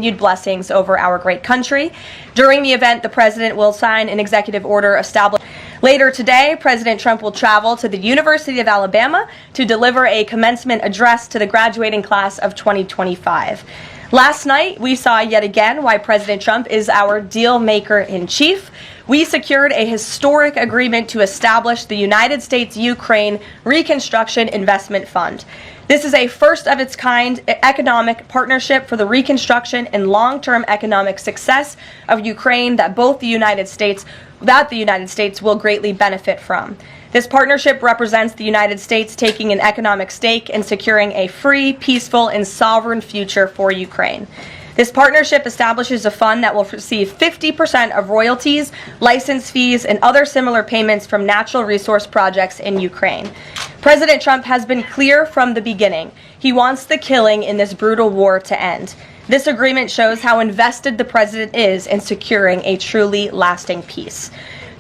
continued blessings over our great country. During the event, the president will sign an executive order establishing. Later today, President Trump will travel to the University of Alabama to deliver a commencement address to the graduating class of 2025. Last night, we saw yet again why President Trump is our deal maker in chief. We secured a historic agreement to establish the United States-Ukraine Reconstruction Investment Fund. This is a first-of-its-kind economic partnership for the reconstruction and long-term economic success of Ukraine that the United States will greatly benefit from. This partnership represents the United States taking an economic stake in securing a free, peaceful, and sovereign future for Ukraine. This partnership establishes a fund that will receive 50% of royalties, license fees, and other similar payments from natural resource projects in Ukraine. President Trump has been clear from the beginning. He wants the killing in this brutal war to end. This agreement shows how invested the president is in securing a truly lasting peace.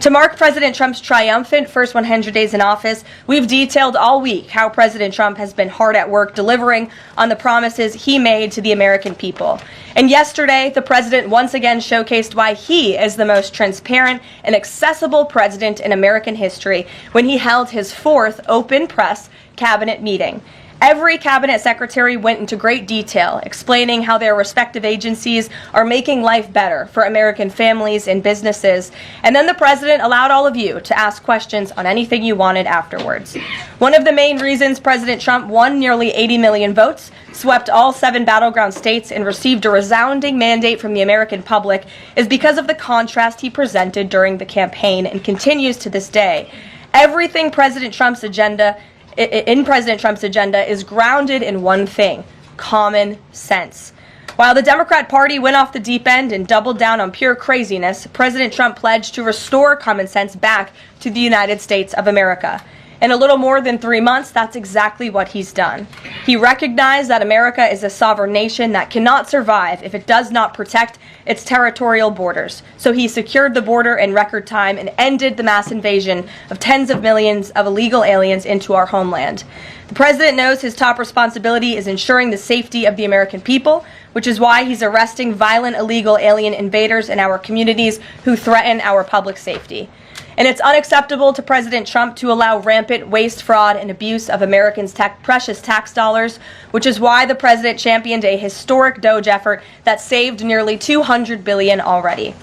To mark President Trump's triumphant first 100 days in office, we've detailed all week how President Trump has been hard at work delivering on the promises he made to the American people. And yesterday, the president once again showcased why he is the most transparent and accessible president in American history when he held his fourth open press cabinet meeting. Every cabinet secretary went into great detail, explaining how their respective agencies are making life better for American families and businesses. And then the president allowed all of you to ask questions on anything you wanted afterwards. One of the main reasons President Trump won nearly 80 million votes, swept all 7 battleground states, and received a resounding mandate from the American public is because of the contrast he presented during the campaign and continues to this day. Everything President Trump's agenda is grounded in one thing: common sense. While the Democrat Party went off the deep end and doubled down on pure craziness, President Trump pledged to restore common sense back to the United States of America. In a little more than 3 months, that's exactly what he's done. He recognized that America is a sovereign nation that cannot survive if it does not protect its territorial borders. So he secured the border in record time and ended the mass invasion of tens of millions of illegal aliens into our homeland. The president knows his top responsibility is ensuring the safety of the American people, which is why he's arresting violent illegal alien invaders in our communities who threaten our public safety. And it's unacceptable to President Trump to allow rampant waste, fraud, and abuse of Americans' precious tax dollars, which is why the president championed a historic DOGE effort that saved nearly $200 billion already.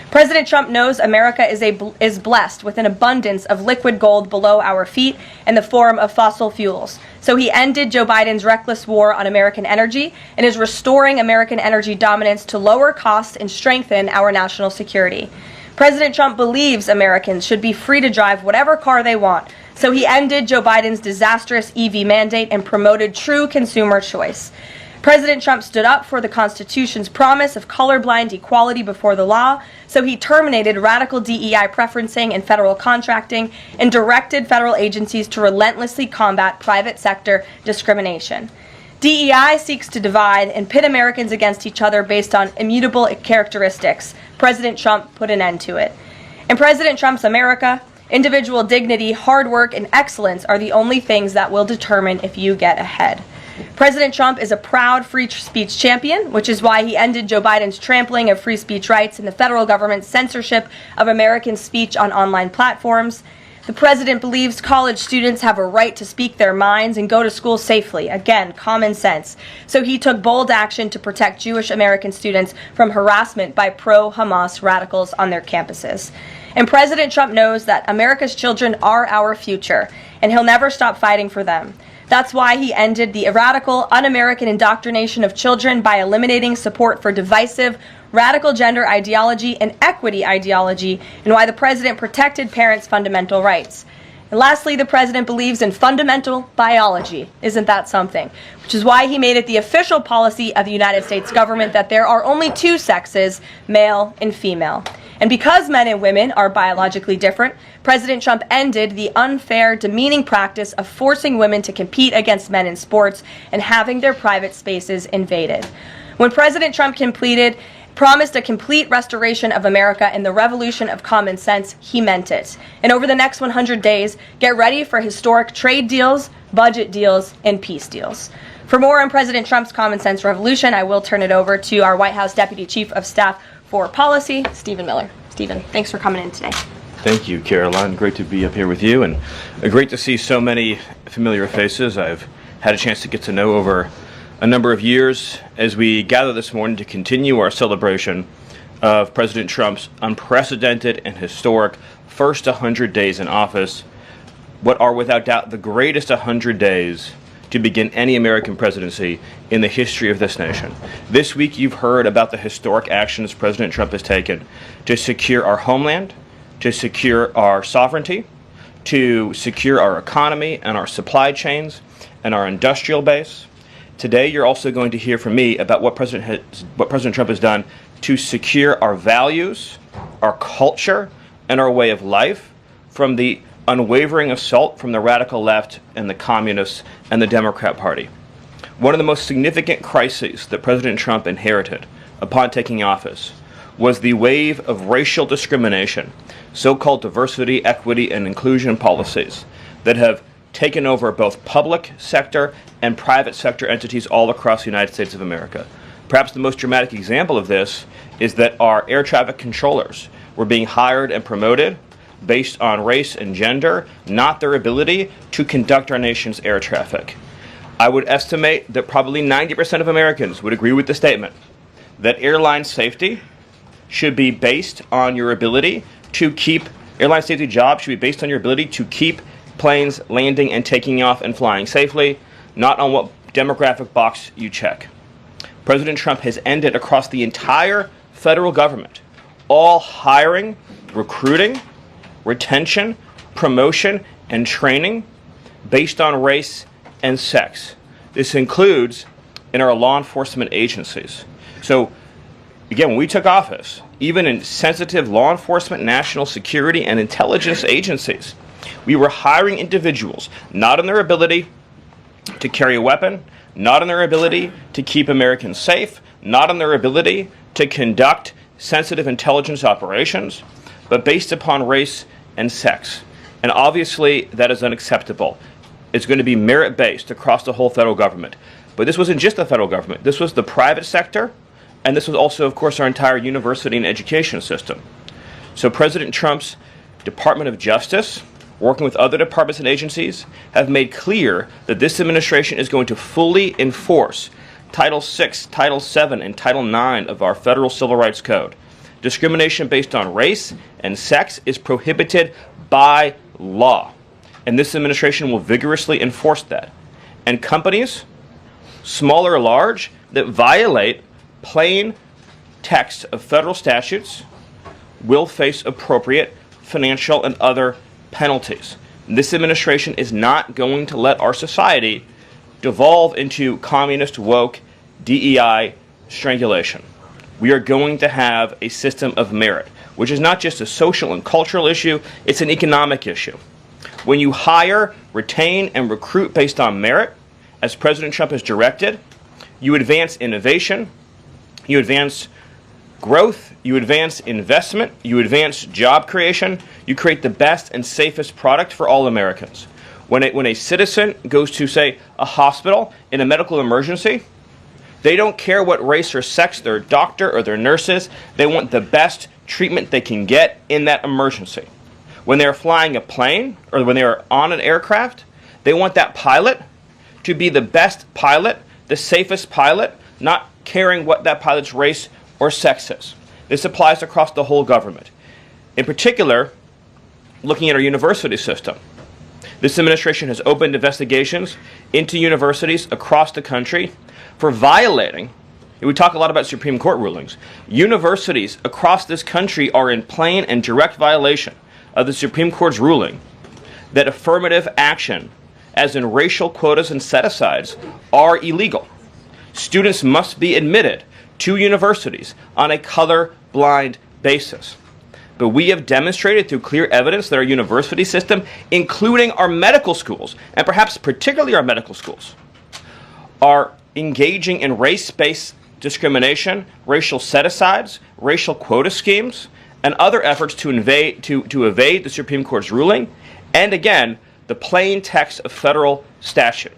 President Trump knows America is blessed with an abundance of liquid gold below our feet in the form of fossil fuels. So he ended Joe Biden's reckless war on American energy and is restoring American energy dominance to lower costs and strengthen our national security. President Trump believes Americans should be free to drive whatever car they want, so he ended Joe Biden's disastrous EV mandate and promoted true consumer choice. President Trump stood up for the Constitution's promise of colorblind equality before the law, so he terminated radical DEI preferencing and federal contracting and directed federal agencies to relentlessly combat private sector discrimination. DEI seeks to divide and pit Americans against each other based on immutable characteristics. President Trump put an end to it. In President Trump's America, individual dignity, hard work, and excellence are the only things that will determine if you get ahead. President Trump is a proud free speech champion, which is why he ended Joe Biden's trampling of free speech rights and the federal government's censorship of American speech on online platforms. The president believes college students have a right to speak their minds and go to school safely. Again, common sense. So he took bold action to protect Jewish American students from harassment by pro-Hamas radicals on their campuses. And President Trump knows that America's children are our future, and he'll never stop fighting for them. That's why he ended the radical, un-American indoctrination of children by eliminating support for divisive, radical gender ideology and equity ideology, and why the president protected parents' fundamental rights. And lastly, the president believes in fundamental biology. Isn't that something? Which is why he made it the official policy of the United States government that there are only 2 sexes, male and female. And because men and women are biologically different, President Trump ended the unfair, demeaning practice of forcing women to compete against men in sports and having their private spaces invaded. When President Trump promised a complete restoration of America and the revolution of common sense, he meant it. And over the next 100 days, get ready for historic trade deals, budget deals, and peace deals. For more on President Trump's common sense revolution, I will turn it over to our White House Deputy Chief of Staff for Policy, Stephen Miller. Stephen, thanks for coming in today. Thank you, Caroline. Great to be up here with you, and great to see so many familiar faces I've had a chance to get to know over a number of years as we gather this morning to continue our celebration of President Trump's unprecedented and historic first 100 days in office, what are without doubt the greatest 100 days to begin any American presidency in the history of this nation. This week you've heard about the historic actions President Trump has taken to secure our homeland, to secure our sovereignty, to secure our economy and our supply chains and our industrial base. Today you're also going to hear from me about what President Trump has done to secure our values, our culture, and our way of life from the unwavering assault from the radical left and the communists and the Democrat Party. One of the most significant crises that President Trump inherited upon taking office was the wave of racial discrimination, so-called diversity, equity, and inclusion policies that have taken over both public sector and private sector entities all across the United States of America. Perhaps the most dramatic example of this is that our air traffic controllers were being hired and promoted based on race and gender, not their ability to conduct our nation's air traffic. I would estimate that probably 90% of Americans would agree with the statement that airline safety should be based on your ability to keep, airline safety jobs should be based on your ability to keep planes landing and taking off and flying safely, not on what demographic box you check. President Trump has ended across the entire federal government all hiring, recruiting, retention, promotion, and training based on race and sex. This includes in our law enforcement agencies. So, again, when we took office, even in sensitive law enforcement, national security, and intelligence agencies, we were hiring individuals not on their ability to carry a weapon, not on their ability to keep Americans safe, not on their ability to conduct sensitive intelligence operations, but based upon race and sex. And obviously, that is unacceptable. It's going to be merit-based across the whole federal government. But this wasn't just the federal government. This was the private sector, and this was also, of course, our entire university and education system. So President Trump's Department of Justice, working with other departments and agencies, have made clear that this administration is going to fully enforce Title VI, Title VII, and Title IX of our Federal Civil Rights Code. Discrimination based on race and sex is prohibited by law, and this administration will vigorously enforce that. And companies, small or large, that violate plain text of federal statutes will face appropriate financial and other penalties. This administration is not going to let our society devolve into communist, woke, DEI strangulation. We are going to have a system of merit, which is not just a social and cultural issue, it's an economic issue. When you hire, retain, and recruit based on merit, as President Trump has directed, you advance innovation, you advance growth, you advance investment, you advance job creation, you create the best and safest product for all Americans. When a citizen goes to, say, a hospital in a medical emergency, they don't care what race or sex their doctor or their nurse is. They want the best treatment they can get in that emergency. When they're flying a plane or when they're on an aircraft, they want that pilot to be the best pilot, the safest pilot, not caring what that pilot's race or sex is. This applies across the whole government. In particular, looking at our university system, this administration has opened investigations into universities across the country for violating, and we talk a lot about Supreme Court rulings, universities across this country are in plain and direct violation of the Supreme Court's ruling that affirmative action, as in racial quotas and set-asides, are illegal. Students must be admitted to universities on a color-blind basis. But we have demonstrated through clear evidence that our university system, including our medical schools, and perhaps particularly our medical schools, are engaging in race-based discrimination, racial set-asides, racial quota schemes, and other efforts to evade the Supreme Court's ruling, and again, the plain text of federal statute.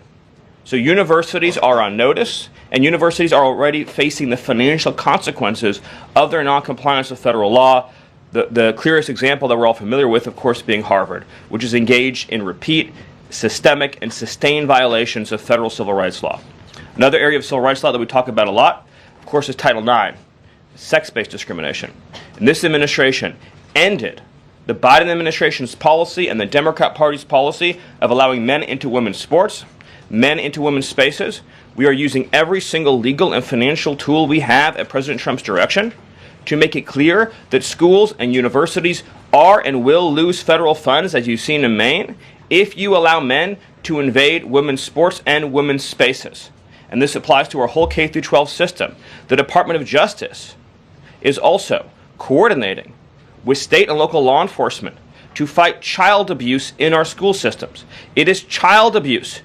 So universities are on notice, and universities are already facing the financial consequences of their noncompliance with federal law. The clearest example that we're all familiar with, of course, being Harvard, which is engaged in repeat, systemic, and sustained violations of federal civil rights law. Another area of civil rights law that we talk about a lot, of course, is Title IX, sex-based discrimination. And this administration ended the Biden administration's policy and the Democrat Party's policy of allowing men into women's sports, men into women's spaces. We are using every single legal and financial tool we have at President Trump's direction to make it clear that schools and universities are and will lose federal funds, as you've seen in Maine, if you allow men to invade women's sports and women's spaces. And this applies to our whole K-12 system. The Department of Justice is also coordinating with state and local law enforcement to fight child abuse in our school systems. It is child abuse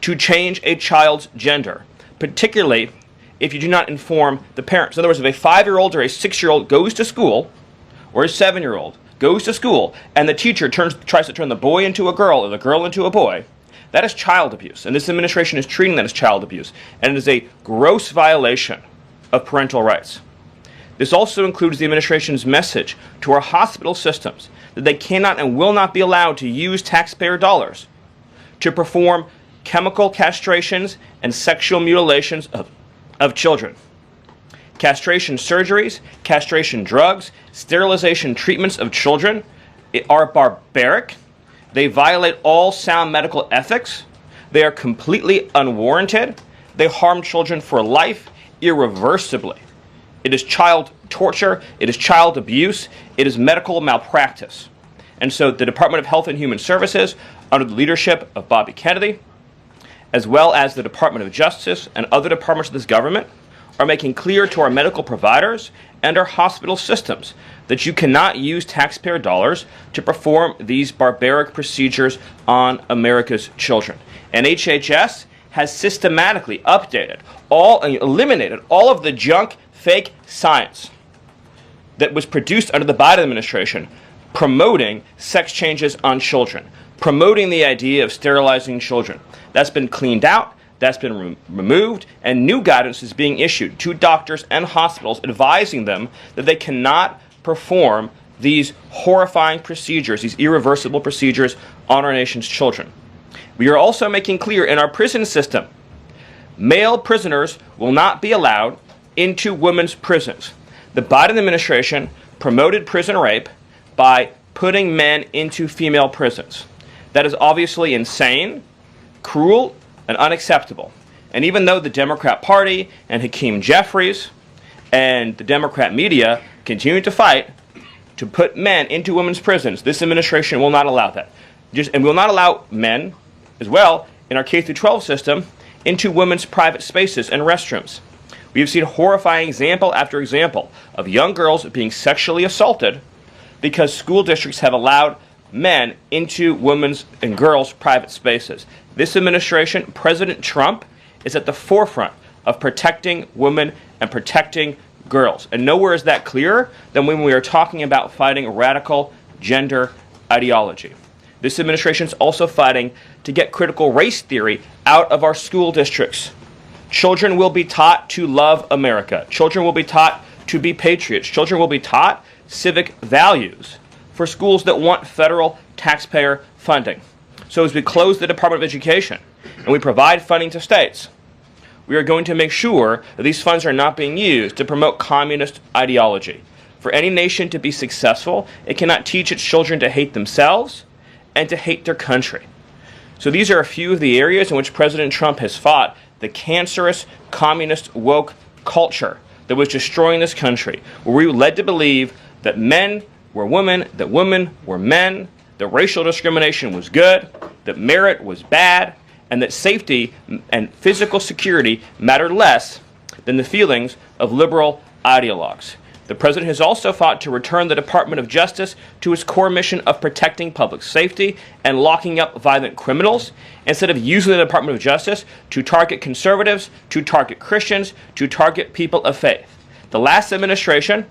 to change a child's gender, particularly if you do not inform the parents. In other words, if a 5-year-old or a 6-year-old goes to school, or a 7-year-old goes to school, and the teacher tries to turn the boy into a girl or the girl into a boy, that is child abuse. And this administration is treating that as child abuse. And it is a gross violation of parental rights. This also includes the administration's message to our hospital systems that they cannot and will not be allowed to use taxpayer dollars to perform chemical castrations and sexual mutilations of children. Castration surgeries, castration drugs, sterilization treatments of children are barbaric. They violate all sound medical ethics. They are completely unwarranted. They harm children for life irreversibly. It is child torture. It is child abuse. It is medical malpractice. And so the Department of Health and Human Services, under the leadership of Bobby Kennedy, as well as the Department of Justice and other departments of this government, are making clear to our medical providers and our hospital systems that you cannot use taxpayer dollars to perform these barbaric procedures on America's children. And HHS has systematically updated eliminated all of the junk, fake science that was produced under the Biden administration promoting sex changes on children, promoting the idea of sterilizing children. That's been cleaned out. That's been removed, and new guidance is being issued to doctors and hospitals advising them that they cannot perform these horrifying procedures, these irreversible procedures on our nation's children. We are also making clear in our prison system, male prisoners will not be allowed into women's prisons. The Biden administration promoted prison rape by putting men into female prisons. That is obviously insane, cruel, and unacceptable. And even though the Democrat Party and Hakeem Jeffries and the Democrat media continue to fight to put men into women's prisons, this administration will not allow that. And will not allow men, as well, in our K-12 system, into women's private spaces and restrooms. We have seen horrifying example after example of young girls being sexually assaulted because school districts have allowed men into women's and girls' private spaces. This administration, President Trump, is at the forefront of protecting women and protecting girls. And nowhere is that clearer than when we are talking about fighting radical gender ideology. This administration is also fighting to get critical race theory out of our school districts. Children will be taught to love America. Children will be taught to be patriots. Children will be taught civic values for schools that want federal taxpayer funding. So as we close the Department of Education and we provide funding to states, we are going to make sure that these funds are not being used to promote communist ideology. For any nation to be successful, it cannot teach its children to hate themselves and to hate their country. So these are a few of the areas in which President Trump has fought the cancerous communist woke culture that was destroying this country, where we were led to believe that men were women, that women were men, that racial discrimination was good, that merit was bad, and that safety and physical security mattered less than the feelings of liberal ideologues. The president has also fought to return the Department of Justice to its core mission of protecting public safety and locking up violent criminals, instead of using the Department of Justice to target conservatives, to target Christians, to target people of faith. The last administration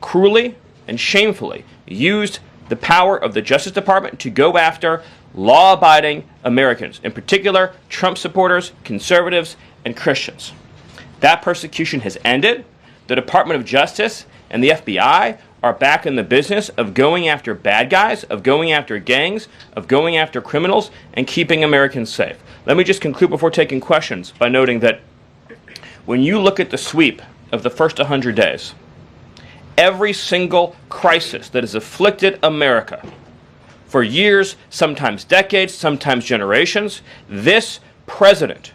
cruelly and shamefully used the power of the Justice Department to go after law-abiding Americans, in particular Trump supporters, conservatives, and Christians. That persecution has ended. The Department of Justice and the FBI are back in the business of going after bad guys, of going after gangs, of going after criminals, and keeping Americans safe. Let me just conclude before taking questions by noting that when you look at the sweep of the first 100 days, every single crisis that has afflicted America for years, sometimes decades, sometimes generations, this president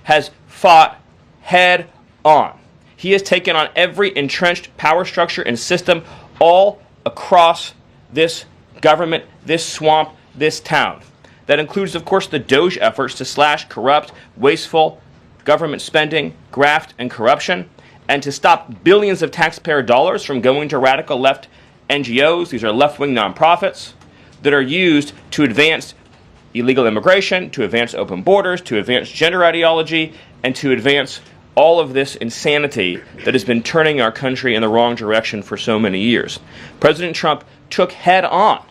has fought head on. He has taken on every entrenched power structure and system all across this government, this swamp, this town. That includes, of course, the DOGE efforts to slash corrupt, wasteful government spending, graft, and corruption, and to stop billions of taxpayer dollars from going to radical left NGOs. These are left-wing nonprofits that are used to advance illegal immigration, to advance open borders, to advance gender ideology, and to advance all of this insanity that has been turning our country in the wrong direction for so many years. President Trump took head on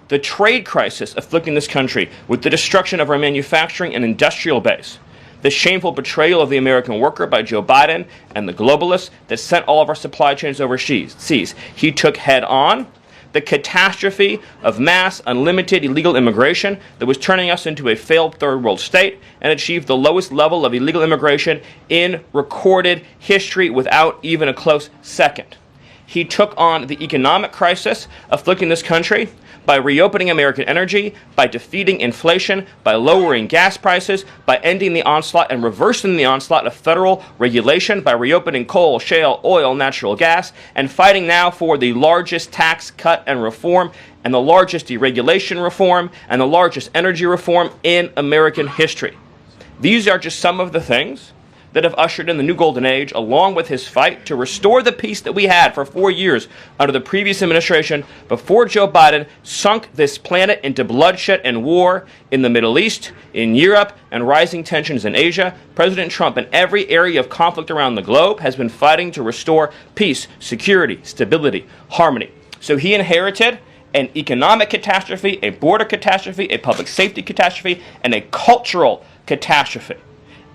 the trade crisis afflicting this country with the destruction of our manufacturing and industrial base, the shameful betrayal of the American worker by Joe Biden and the globalists that sent all of our supply chains overseas. He took head on the catastrophe of mass, unlimited illegal immigration that was turning us into a failed third world state, and achieved the lowest level of illegal immigration in recorded history without even a close second. He took on the economic crisis afflicting this country by reopening American energy, by defeating inflation, by lowering gas prices, by ending the onslaught and reversing the onslaught of federal regulation, by reopening coal, shale, oil, natural gas, and fighting now for the largest tax cut and reform, and the largest deregulation reform, and the largest energy reform in American history. These are just some of the things that have ushered in the new golden age, along with his fight to restore the peace that we had for 4 years under the previous administration before Joe Biden sunk this planet into bloodshed and war in the Middle East, in Europe, and rising tensions in Asia. President Trump, in every area of conflict around the globe, has been fighting to restore peace, security, stability, harmony. So he inherited an economic catastrophe, a border catastrophe, a public safety catastrophe, and a cultural catastrophe.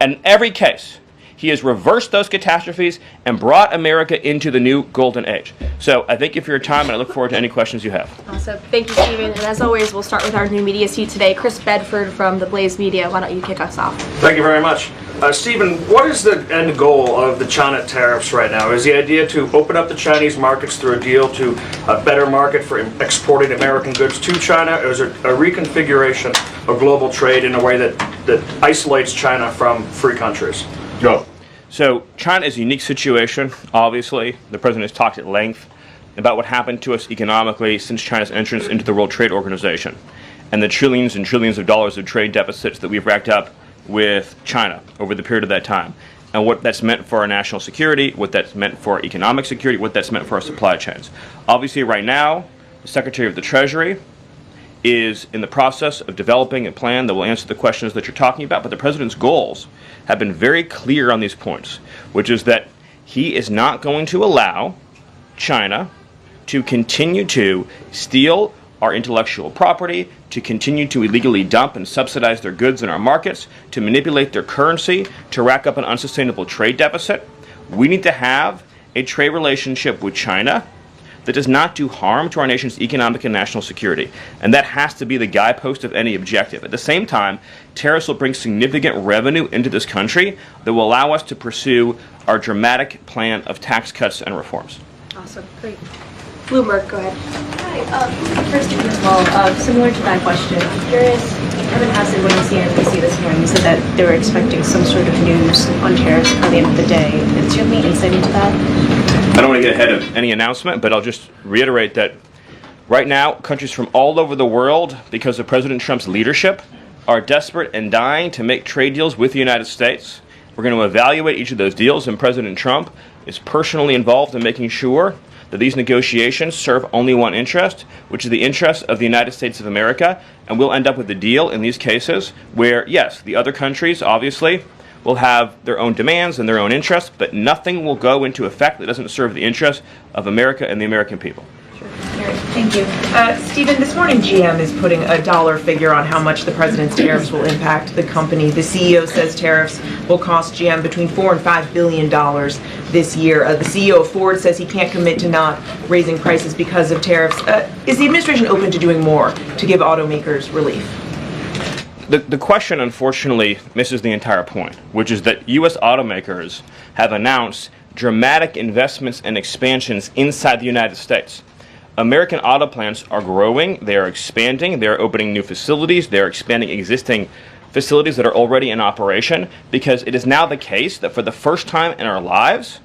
And in every case, he has reversed those catastrophes and brought America into the new golden age. So I thank you for your time, and I look forward to any questions you have. Awesome. Thank you, Stephen. And as always, we'll start with our new media seat today. Chris Bedford from the Blaze Media. Why don't you kick us off? Thank you very much. Stephen, what is the end goal of the China tariffs right now? Is the idea to open up the Chinese markets through a deal to a better market for exporting American goods to China, or is it a reconfiguration of global trade in a way that isolates China from free countries? No. So China is a unique situation, obviously. The president has talked at length about what happened to us economically since China's entrance into the World Trade Organization and the trillions and trillions of dollars of trade deficits that we've racked up with China over the period of that time, and what that's meant for our national security, what that's meant for our economic security, what that's meant for our supply chains. Obviously, right now, the Secretary of the Treasury is in the process of developing a plan that will answer the questions that you're talking about, but the president's goals have been very clear on these points, which is that he is not going to allow China to continue to steal our intellectual property, to continue to illegally dump and subsidize their goods in our markets, to manipulate their currency, to rack up an unsustainable trade deficit. We need to have a trade relationship with China that does not do harm to our nation's economic and national security. And that has to be the guidepost of any objective. At the same time, tariffs will bring significant revenue into this country that will allow us to pursue our dramatic plan of tax cuts and reforms. Awesome. Great. Bloomberg, go ahead. Hi. First, as well, similar to that question, I'm curious, Kevin Hassett, when you see NBC this morning, said that they were expecting some sort of news on tariffs by the end of the day. Do you have any insight into that? I don't want to get ahead of any announcement, but I'll just reiterate that right now, countries from all over the world, because of President Trump's leadership, are desperate and dying to make trade deals with the United States. We're going to evaluate each of those deals, and President Trump is personally involved in making sure that these negotiations serve only one interest, which is the interest of the United States of America, and we'll end up with a deal in these cases where, yes, the other countries, obviously, will have their own demands and their own interests, but nothing will go into effect that doesn't serve the interests of America and the American people. Sure. Thank you. Stephen, this morning GM is putting a dollar figure on how much the president's tariffs will impact the company. The CEO says tariffs will cost GM between $4 and $5 billion this year. The CEO of Ford says he can't commit to not raising prices because of tariffs. Is the administration open to doing more to give automakers relief? The question, unfortunately, misses the entire point, which is that U.S. automakers have announced dramatic investments and expansions inside the United States. American auto plants are growing, they are expanding, they are opening new facilities, they are expanding existing facilities that are already in operation, because it is now the case that for the first time in our lives,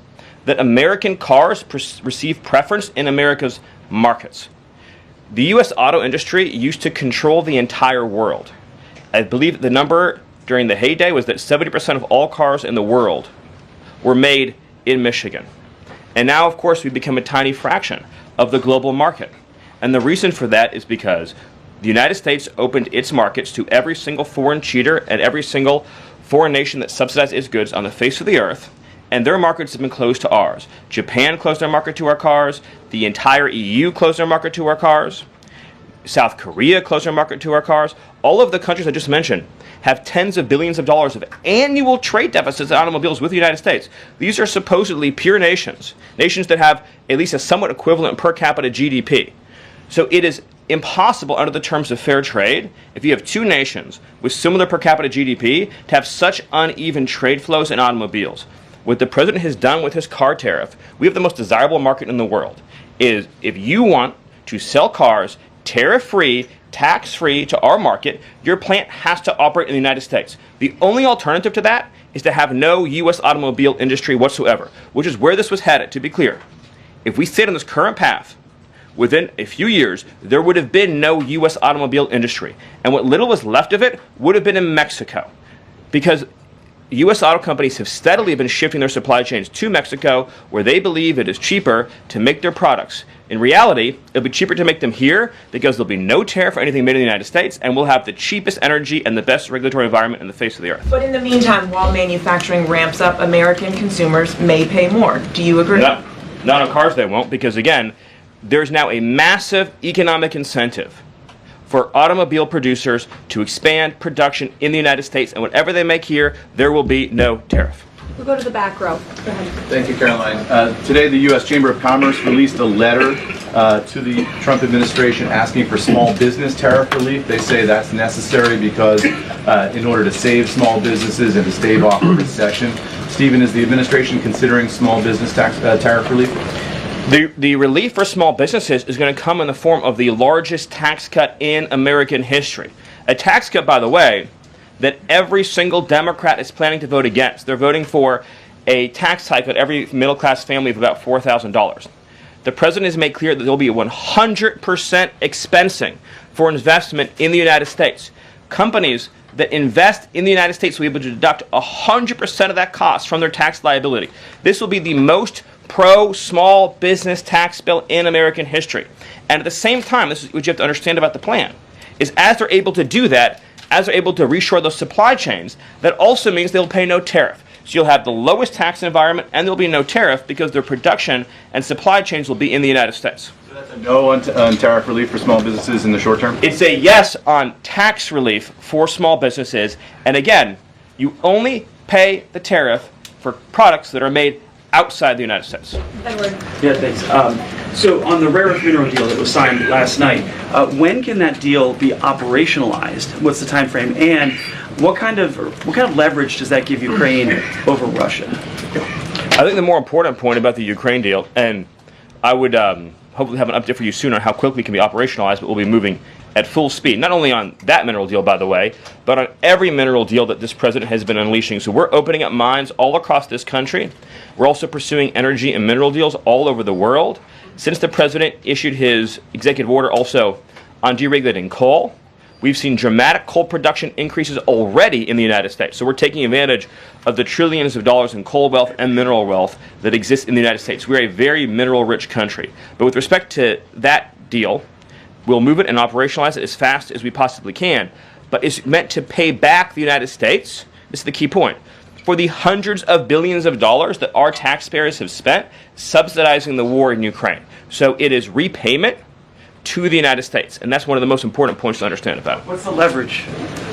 that American cars receive preference in America's markets. The U.S. auto industry used to control the entire world. I believe the number during the heyday was that 70% of all cars in the world were made in Michigan. And now, of course, we've become a tiny fraction of the global market. And the reason for that is because the United States opened its markets to every single foreign cheater and every single foreign nation that subsidized its goods on the face of the earth, and their markets have been closed to ours. Japan closed their market to our cars. The entire EU closed their market to our cars. South Korea closed their market to our cars. All of the countries I just mentioned have tens of billions of dollars of annual trade deficits in automobiles with the United States. These are supposedly pure nations, nations that have at least a somewhat equivalent per capita GDP. So it is impossible under the terms of fair trade, if you have two nations with similar per capita GDP, to have such uneven trade flows in automobiles. What the president has done with his car tariff, we have the most desirable market in the world, is if you want to sell cars tariff-free, tax-free to our market, your plant has to operate in the United States. The only alternative to that is to have no U.S. automobile industry whatsoever, which is where this was headed, to be clear. If we stayed on this current path, within a few years, there would have been no U.S. automobile industry. And what little was left of it would have been in Mexico. Because U.S. auto companies have steadily been shifting their supply chains to Mexico, where they believe it is cheaper to make their products. In reality, it'll be cheaper to make them here because there'll be no tariff for anything made in the United States, and we'll have the cheapest energy and the best regulatory environment in the face of the earth. But in the meantime, while manufacturing ramps up, American consumers may pay more. Do you agree? Not on cars they won't, because again, there's now a massive economic incentive for automobile producers to expand production in the United States, and whatever they make here, there will be no tariff. We'll go to the back row. Go ahead. Thank you, Caroline. Today, the U.S. Chamber of Commerce released a letter to the Trump administration asking for small business tariff relief. They say that's necessary because in order to save small businesses and to stave off a recession. Stephen, is the administration considering small business tariff relief? The relief for small businesses is going to come in the form of the largest tax cut in American history. A tax cut, by the way, that every single Democrat is planning to vote against. They're voting for a tax hike on every middle-class family of about $4,000. The president has made clear that there will be a 100% expensing for investment in the United States. Companies that invest in the United States will be able to deduct 100% of that cost from their tax liability. This will be the most pro-small business tax bill in American history. And at the same time, this is what you have to understand about the plan, is as they're able to do that, as they're able to reshore those supply chains, that also means they'll pay no tariff. So you'll have the lowest tax environment and there'll be no tariff because their production and supply chains will be in the United States. So that's a no on tariff relief for small businesses in the short term? It's a yes on tax relief for small businesses. And again, you only pay the tariff for products that are made outside the United States. Edward. Yeah, thanks. So on the rare earth mineral deal that was signed last night, when can that deal be operationalized? What's the time frame? And what kind of leverage does that give Ukraine over Russia? I think the more important point about the Ukraine deal, and I would hopefully have an update for you soon on how quickly it can be operationalized, but we'll be moving at full speed, not only on that mineral deal, by the way, but on every mineral deal that this president has been unleashing. So we're opening up mines all across this country. We're also pursuing energy and mineral deals all over the world. Since the president issued his executive order also on deregulating coal, we've seen dramatic coal production increases already in the United States. So we're taking advantage of the trillions of dollars in coal wealth and mineral wealth that exists in the United States. We're a very mineral-rich country. But with respect to that deal, we'll move it and operationalize it as fast as we possibly can. But it's meant to pay back the United States, this is the key point, for the hundreds of billions of dollars that our taxpayers have spent subsidizing the war in Ukraine. So it is repayment to the United States. And that's one of the most important points to understand about it. What's the leverage?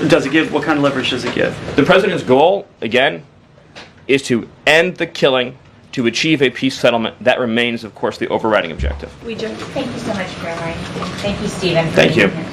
Does it give? What kind of leverage does it give? The president's goal, again, is to end the killing, to achieve a peace settlement. That remains, of course, the overriding objective. Thank you so much, Caroline. Thank you, Stephen. for Thank you. being here.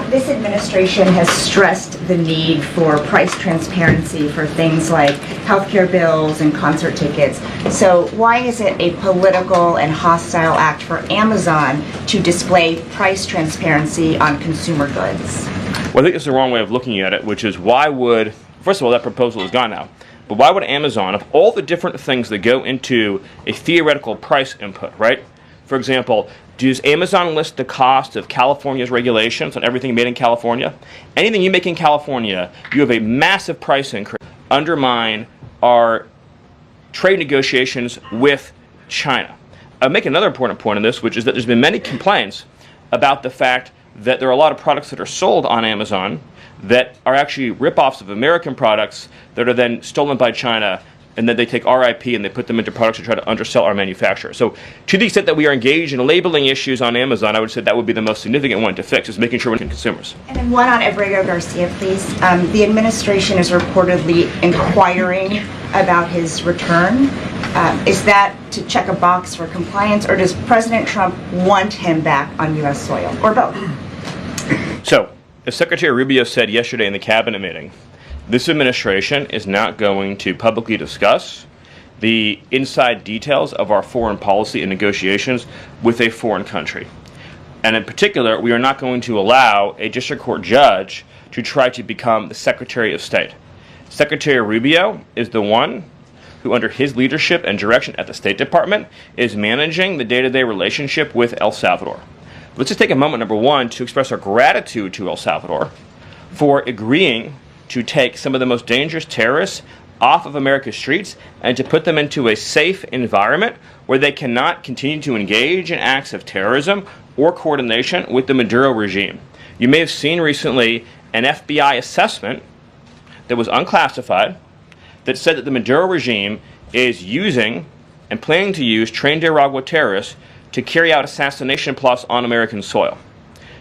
This administration has stressed the need for price transparency for things like healthcare bills and concert tickets. So why is it a political and hostile act for Amazon to display price transparency on consumer goods? Well, I think it's the wrong way of looking at it, which is why would, first of all, that proposal is gone now, but why would Amazon, of all the different things that go into a theoretical price input, right? For example, does Amazon list the cost of California's regulations on everything made in California? Anything you make in California, you have a massive price increase. Undermine our trade negotiations with China. I'll make another important point on this, which is that there's been many complaints about the fact that there are a lot of products that are sold on Amazon that are actually rip-offs of American products that are then stolen by China, and then they take our IP and they put them into products to try to undersell our manufacturers. So to the extent that we are engaged in labeling issues on Amazon, I would say that would be the most significant one to fix, is making sure we're consumers. And then one on Abrego Garcia, please. The administration is reportedly inquiring about his return. Is that to check a box for compliance, or does President Trump want him back on U.S. soil, or both? So, as Secretary Rubio said yesterday in the cabinet meeting, this administration is not going to publicly discuss the inside details of our foreign policy and negotiations with a foreign country. And in particular, we are not going to allow a district court judge to try to become the Secretary of State. Secretary Rubio is the one who, under his leadership and direction at the State Department, is managing the day-to-day relationship with El Salvador. Let's just take a moment, number one, to express our gratitude to El Salvador for agreeing to take some of the most dangerous terrorists off of America's streets and to put them into a safe environment where they cannot continue to engage in acts of terrorism or coordination with the Maduro regime. You may have seen recently an FBI assessment that was unclassified that said that the Maduro regime is using and planning to use trained Aragua terrorists to carry out assassination plots on American soil.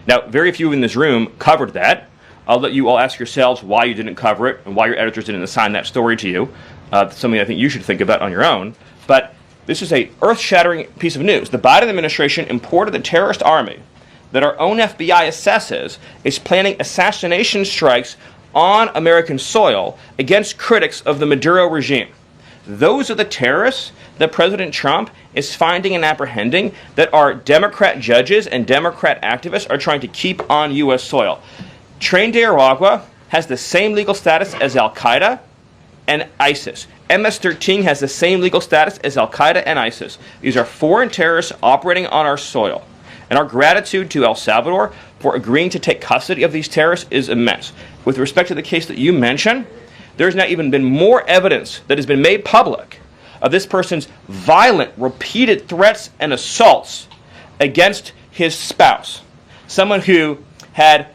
Now, very few in this room covered that. I'll let you all ask yourselves why you didn't cover it and why your editors didn't assign that story to you. Something I think you should think about on your own. But this is a earth-shattering piece of news. The Biden administration imported the terrorist army that our own FBI assesses is planning assassination strikes on American soil against critics of the Maduro regime. Those are the terrorists that President Trump is finding and apprehending that our Democrat judges and Democrat activists are trying to keep on U.S. soil. Tren de Aragua has the same legal status as Al-Qaeda and ISIS. MS-13 has the same legal status as Al-Qaeda and ISIS. These are foreign terrorists operating on our soil. And our gratitude to El Salvador for agreeing to take custody of these terrorists is immense. With respect to the case that you mentioned, there's now even been more evidence that has been made public of this person's violent, repeated threats and assaults against his spouse. Someone who had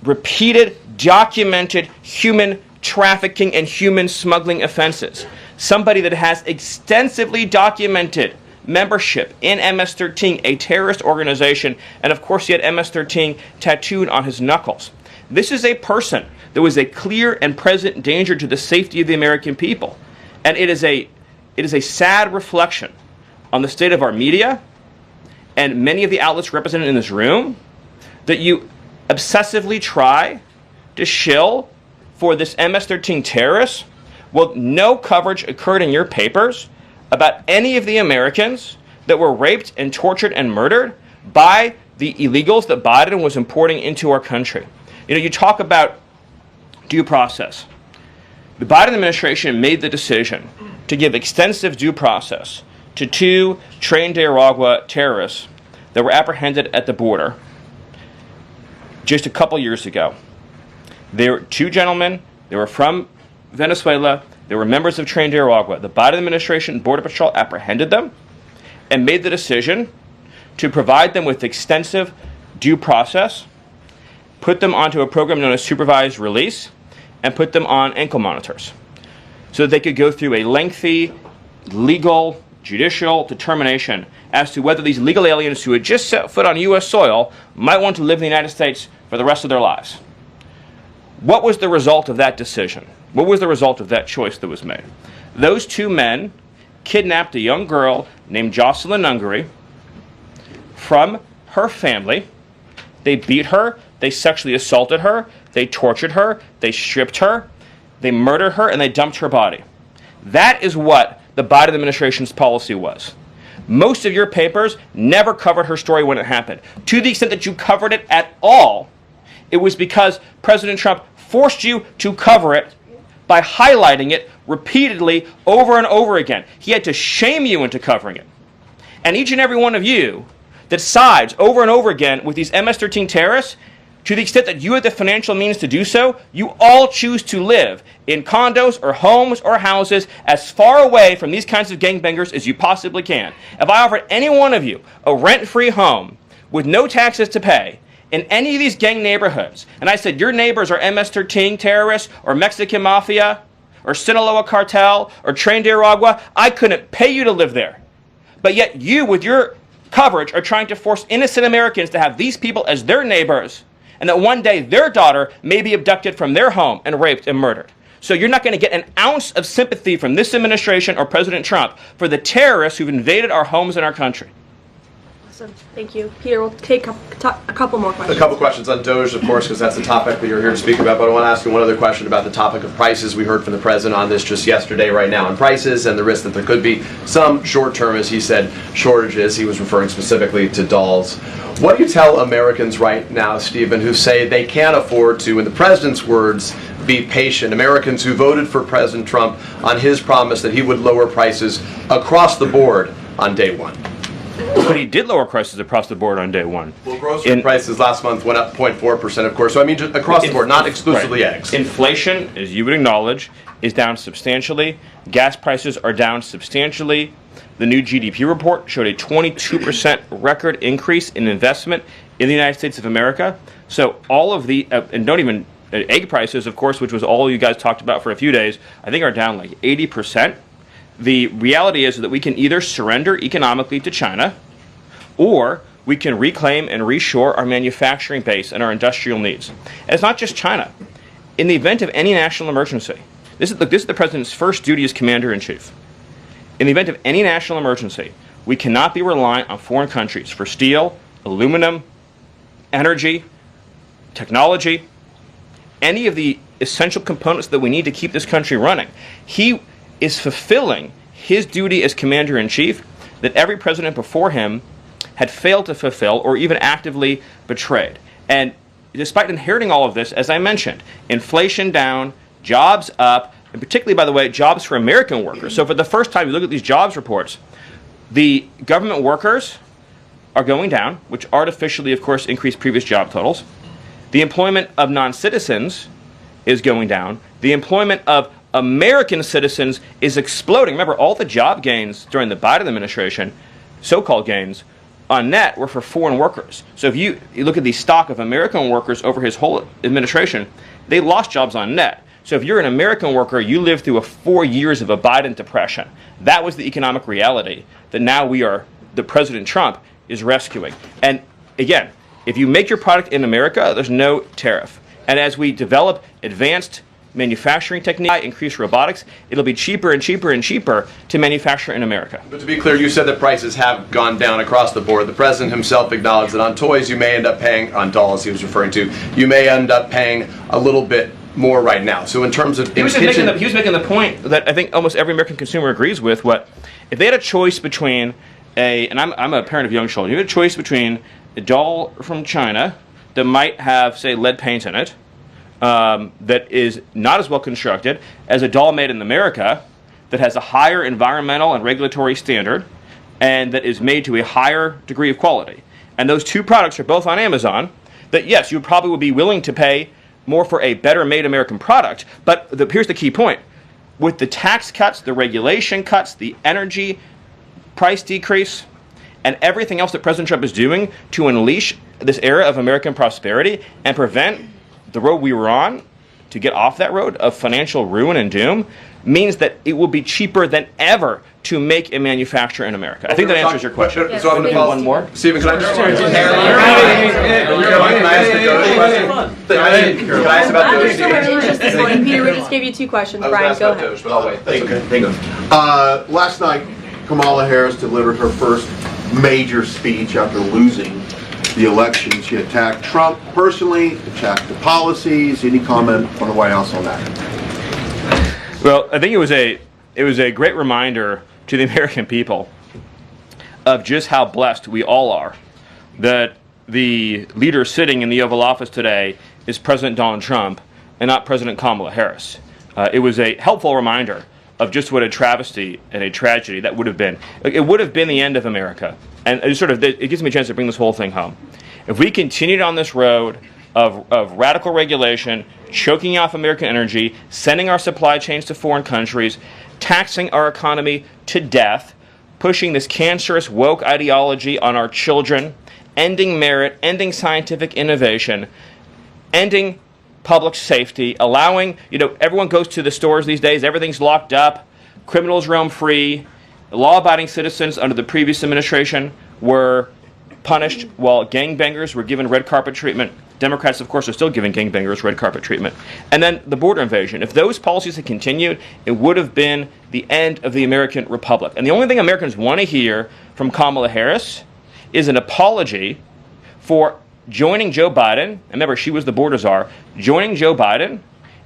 repeated, documented human trafficking and human smuggling offenses. Somebody that has extensively documented membership in MS-13, a terrorist organization, and of course he had MS-13 tattooed on his knuckles. This is a person that was a clear and present danger to the safety of the American people. And it is a sad reflection on the state of our media and many of the outlets represented in this room that you obsessively try to shill for this MS-13 terrorist. Well, no coverage occurred in your papers about any of the Americans that were raped and tortured and murdered by the illegals that Biden was importing into our country. You know, you talk about due process. The Biden administration made the decision to give extensive due process to two Tren de Aragua terrorists that were apprehended at the border just a couple years ago. They were two gentlemen. They were from Venezuela. They were members of Tren de Aragua. The Biden administration Border Patrol apprehended them and made the decision to provide them with extensive due process, put them onto a program known as supervised release, and put them on ankle monitors so that they could go through a lengthy legal judicial determination as to whether these legal aliens who had just set foot on U.S. soil might want to live in the United States for the rest of their lives. What was the result of that decision? What was the result of that choice that was made? Those two men kidnapped a young girl named Jocelyn Ungary from her family. They beat her, they sexually assaulted her, they tortured her, they stripped her, they murdered her, and they dumped her body. That is what the Biden administration's policy was. Most of your papers never covered her story when it happened. To the extent that you covered it at all, it was because President Trump forced you to cover it by highlighting it repeatedly over and over again. He had to shame you into covering it. And each and every one of you that sides over and over again with these MS-13 terrorists, to the extent that you have the financial means to do so, you all choose to live in condos or homes or houses as far away from these kinds of gangbangers as you possibly can. If I offered any one of you a rent-free home with no taxes to pay in any of these gang neighborhoods, and I said your neighbors are MS-13 terrorists or Mexican mafia or Sinaloa cartel or Tren de Aragua, I couldn't pay you to live there. But yet you, with your coverage, are trying to force innocent Americans to have these people as their neighbors, and that one day their daughter may be abducted from their home and raped and murdered. So you're not going to get an ounce of sympathy from this administration or President Trump for the terrorists who've invaded our homes and our country. Awesome. Thank you. Peter, we'll take a couple more questions. A couple questions on DOGE, of course, because that's the topic that you're here to speak about. But I want to ask you one other question about the topic of prices. We heard from the president on this just yesterday, right now, on prices and the risk that there could be some short-term, as he said, shortages. He was referring specifically to dolls. What do you tell Americans right now, Stephen, who say they can't afford to, in the president's words, be patient? Americans who voted for President Trump on his promise that he would lower prices across the board on day one. But he did lower prices across the board on day one. Well, grocery prices last month went up 0.4%, of course. So I mean, just across the board, not exclusively eggs. Inflation, as you would acknowledge, is down substantially. Gas prices are down substantially. The new GDP report showed a 22% record increase in investment in the United States of America. So all of the, and don't even, egg prices, of course, which was all you guys talked about for a few days, I think are down like 80%. The reality is that we can either surrender economically to China, or we can reclaim and reshore our manufacturing base and our industrial needs. And it's not just China. In the event of any national emergency, this is the president's first duty as commander-in-chief. In the event of any national emergency, we cannot be reliant on foreign countries for steel, aluminum, energy, technology, any of the essential components that we need to keep this country running. He is fulfilling his duty as commander-in-chief that every president before him had failed to fulfill or even actively betrayed. And despite inheriting all of this, as I mentioned, inflation down, jobs up, and particularly, by the way, jobs for American workers. So for the first time, you look at these jobs reports, the government workers are going down, which artificially, of course, increased previous job totals. The employment of non-citizens is going down. The employment of American citizens is exploding. Remember, all the job gains during the Biden administration, so-called gains, on net were for foreign workers. So if you look at the stock of American workers over his whole administration, they lost jobs on net. So if you're an American worker, you lived through 4 years of a Biden depression. That was the economic reality that now the President Trump is rescuing. And again, if you make your product in America, there's no tariff. And as we develop advanced manufacturing technique, increase robotics, it'll be cheaper and cheaper and cheaper to manufacture in America. But to be clear, you said that prices have gone down across the board. The president himself acknowledged that on toys you may end up paying, on dolls he was referring to, you may end up paying a little bit more right now. So in terms of he was making the point that I think almost every American consumer agrees with. What if they had a choice between and I'm a parent of young children, you had a choice between a doll from China that might have, say, lead paint in it, that is not as well constructed as a doll made in America that has a higher environmental and regulatory standard and that is made to a higher degree of quality. And those two products are both on Amazon, that yes, you probably would be willing to pay more for a better made American product, but here's the key point. With the tax cuts, the regulation cuts, the energy price decrease, and everything else that President Trump is doing to unleash this era of American prosperity and prevent the road we were on to get off that road of financial ruin and doom, means that it will be cheaper than ever to make and manufacture in America. I think that answers your question. So I'm going to Do one more. Stephen, can I just... Can I ask the donor question? Can I ask about I'm those? still very interested this morning. Peter, we just gave you 2 questions. I was Brian, asked go about ahead. Doge, but I'll wait. Thank you. Last night, Kamala Harris delivered her first major speech after losing the election. She attacked Trump personally, attacked the policies. Any comment from the White House on that? Well, I think it was a great reminder to the American people of just how blessed we all are that the leader sitting in the Oval Office today is President Donald Trump and not President Kamala Harris. It was a helpful reminder of just what a travesty and a tragedy that would have been. It would have been the end of America. And it gives me a chance to bring this whole thing home. If we continued on this road of radical regulation, choking off American energy, sending our supply chains to foreign countries, taxing our economy to death, pushing this cancerous woke ideology on our children, ending merit, ending scientific innovation, ending public safety, allowing, everyone goes to the stores these days, everything's locked up, criminals roam free, law-abiding citizens under the previous administration were punished while gangbangers were given red carpet treatment. Democrats, of course, are still giving gangbangers red carpet treatment. And then the border invasion. If those policies had continued, it would have been the end of the American Republic. And the only thing Americans want to hear from Kamala Harris is an apology for joining Joe Biden, and remember, she was the border czar, joining Joe Biden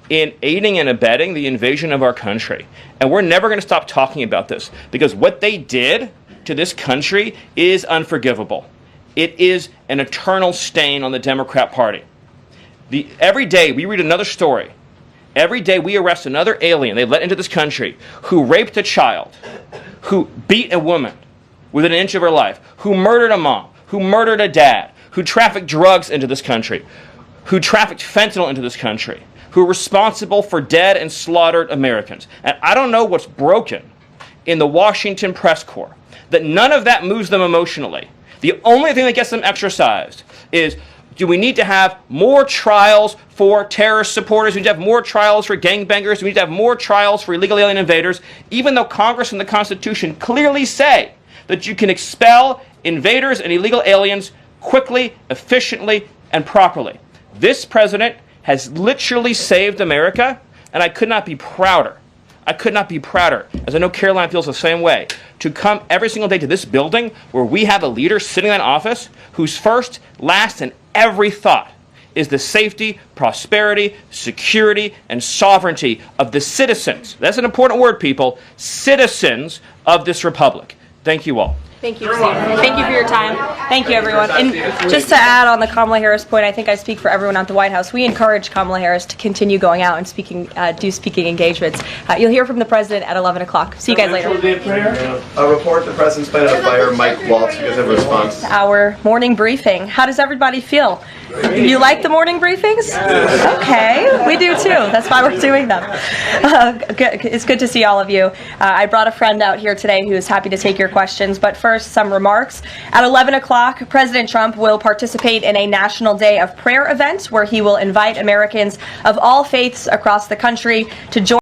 in aiding and abetting the invasion of our country. And we're never going to stop talking about this, because what they did to this country is unforgivable. It is an eternal stain on the Democrat Party. Every day we read another story. Every day we arrest another alien they let into this country who raped a child, who beat a woman within an inch of her life, who murdered a mom, who murdered a dad, who trafficked drugs into this country, who trafficked fentanyl into this country, who are responsible for dead and slaughtered Americans. And I don't know what's broken in the Washington press corps, that none of that moves them emotionally. The only thing that gets them exercised is, do we need to have more trials for terrorist supporters? We need to have more trials for gangbangers. We need to have more trials for illegal alien invaders, even though Congress and the Constitution clearly say that you can expel invaders and illegal aliens quickly, efficiently, and properly. This president has literally saved America, and I could not be prouder. I could not be prouder, as I know Caroline feels the same way, to come every single day to this building where we have a leader sitting in that office whose first, last, and every thought is the safety, prosperity, security, and sovereignty of the citizens. That's an important word, people. Citizens of this republic. Thank you all. Thank you, Stephen. Thank you for your time. Thank you, everyone. And just to add on the Kamala Harris point, I think I speak for everyone at the White House. We encourage Kamala Harris to continue going out and do speaking engagements. You'll hear from the president at 11 o'clock. See you guys later. A report, the president's planning to fire Mike Waltz. You guys have a response? Our morning briefing. How does everybody feel? You like the morning briefings? Okay, we do too. That's why we're doing them. It's good to see all of you. I brought a friend out here today who is happy to take your questions, but first, some remarks. At 11 o'clock, President Trump will participate in a National Day of Prayer event where he will invite Americans of all faiths across the country to join